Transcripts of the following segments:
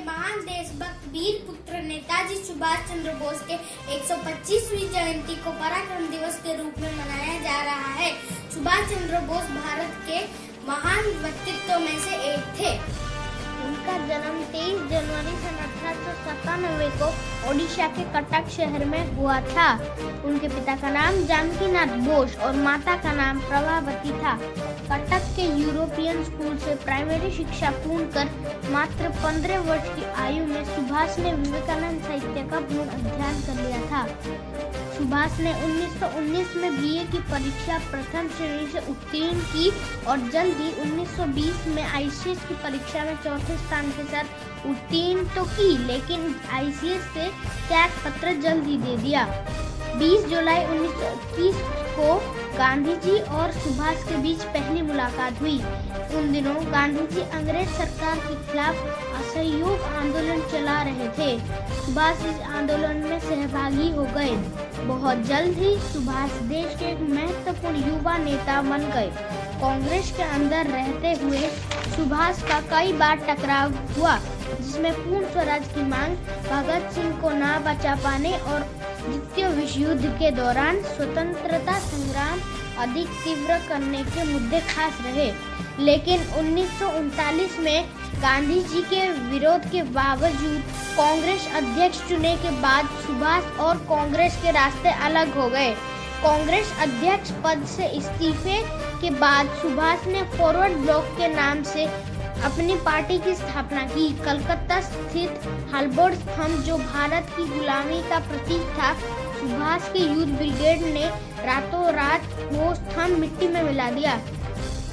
महान देशभक्त वीर पुत्र नेताजी सुभाष चंद्र बोस के 125वीं जयंती को पराक्रम दिवस के रूप में मनाया जा रहा है। सुभाष चंद्र बोस भारत के महान व्यक्तित्व में से एक थे। उनका जन्म 23 जनवरी सन 1897 को ओडिशा के कटक शहर में हुआ था। उनके पिता का नाम जानकीनाथ बोस और माता का नाम प्रभावती था। कटक के यूरोपियन स्कूल से प्राइमरी शिक्षा पूर्ण कर मात्र 15 वर्ष की आयु में सुभाष ने विवेकानंद साहित्य का पूर्ण अध्ययन कर लिया था। सुभाष ने 1919 में बीए की परीक्षा प्रथम श्रेणी से उत्तीर्ण की और जल्द ही 1920 में आईसीएस की परीक्षा में चौथे स्थान के साथ उत्तीर्ण तो की, लेकिन आईसीएस से त्याग पत्र जल्द ही दे दिया। 20 जुलाई 1921 को गांधी जी और सुभाष के बीच पहली मुलाकात हुई। उन दिनों गांधी जी अंग्रेज सरकार के खिलाफ असहयोग आंदोलन चला रहे थे। सुभाष इस आंदोलन में सहभागी हो गए। बहुत जल्द ही सुभाष देश के एक महत्वपूर्ण युवा नेता बन गए। कांग्रेस के अंदर रहते हुए सुभाष का कई बार टकराव हुआ, जिसमें पूर्ण स्वराज की मांग, भगत सिंह को ना बचा पाने और द्वितीय विश्व युद्ध के दौरान स्वतंत्रता संग्राम अधिक तीव्र करने के मुद्दे खास रहे। लेकिन 1939 में गांधी जी के विरोध के बावजूद कांग्रेस अध्यक्ष चुने के बाद सुभाष और कांग्रेस के रास्ते अलग हो गए। कांग्रेस अध्यक्ष पद से इस्तीफे के बाद सुभाष ने फॉरवर्ड ब्लॉक के नाम से अपनी पार्टी की स्थापना की। कलकत्ता स्थित हल्बोर्ड स्तंभ, जो भारत की गुलामी का प्रतीक था, सुभाष के यूथ ब्रिगेड ने रातों रात वो स्तंभ मिट्टी में मिला दिया।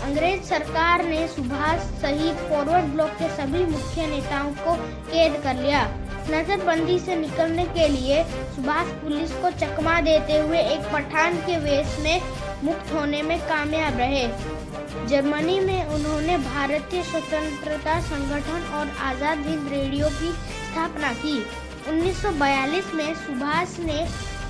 अंग्रेज सरकार ने सुभाष सहित फॉरवर्ड ब्लॉक के सभी मुख्य नेताओं को कैद कर लिया। नजरबंदी से निकलने के लिए सुभाष पुलिस को चकमा देते हुए एक पठान के वेश में मुक्त होने में कामयाब रहे। जर्मनी में उन्होंने भारतीय स्वतंत्रता संगठन और आजाद हिंद रेडियो की स्थापना की। 1942 में सुभाष ने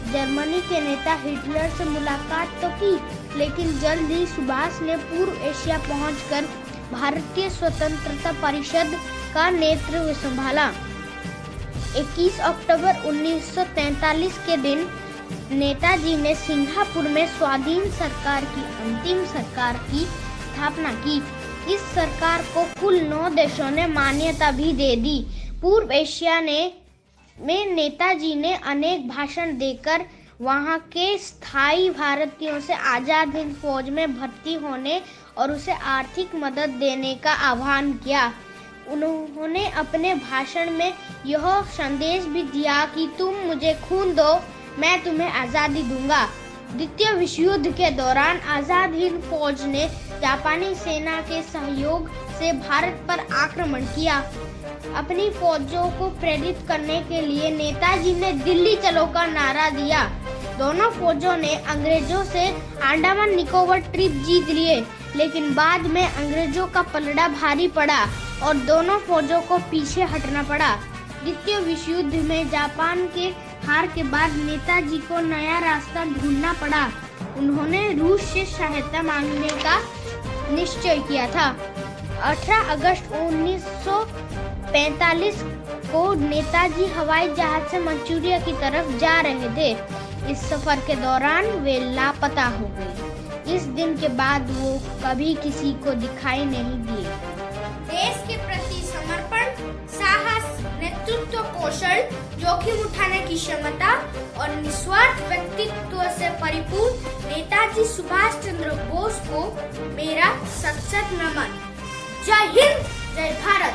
जर्मनी के नेता हिटलर से मुलाकात तो की, लेकिन जल्द ही सुभाष ने पूर्व एशिया पहुंचकर भारतीय स्वतंत्रता परिषद का नेतृत्व संभाला। 21 अक्टूबर 1943 के दिन नेताजी ने सिंगापुर में स्वाधीन सरकार की अंतिम सरकार की स्थापना की। इस सरकार को कुल 9 देशों ने मान्यता भी दे दी। पूर्व एशिया में नेताजी ने अनेक भाषण देकर वहां के स्थायी भारतीयों से आजाद हिंद फौज में भर्ती होने और उसे आर्थिक मदद देने का आह्वान किया। उन्होंने अपने भाषण में यह संदेश भी दिया कि तुम मुझे खून दो, मैं तुम्हें आज़ादी दूंगा। द्वितीय विश्व युद्ध के दौरान आजाद हिंद फौज ने जापानी सेना के सहयोग से भारत पर आक्रमण किया। अपनी फौजों को प्रेरित करने के लिए नेताजी ने दिल्ली चलो का नारा दिया। दोनों फौजों ने अंग्रेजों से अंडमान निकोबार ट्वीप जीत लिए, लेकिन बाद में अंग्रेजों का पलड़ा भारी पड़ा और दोनों फौजों को पीछे हटना पड़ा। द्वितीय विश्व युद्ध में जापान के हार के बाद नेताजी को नया रास्ता ढूंढना पड़ा। उन्होंने रूस से सहायता मांगने का निश्चय किया था। 18 अगस्त 1945 को नेताजी हवाई जहाज से मंचूरिया की तरफ जा रहे थे। इस सफर के दौरान वे लापता हो गए। इस दिन के बाद वो कभी किसी को दिखाई नहीं दिए। देश के प्रति समर्पण, साहस, नेतृत्व कौशल, जोखिम उठाने की क्षमता और निस्वार्थ व्यक्तित्व से परिपूर्ण नेताजी सुभाष चंद्र बोस को मेरा सत सत नमन। जय हिंद, जय भारत।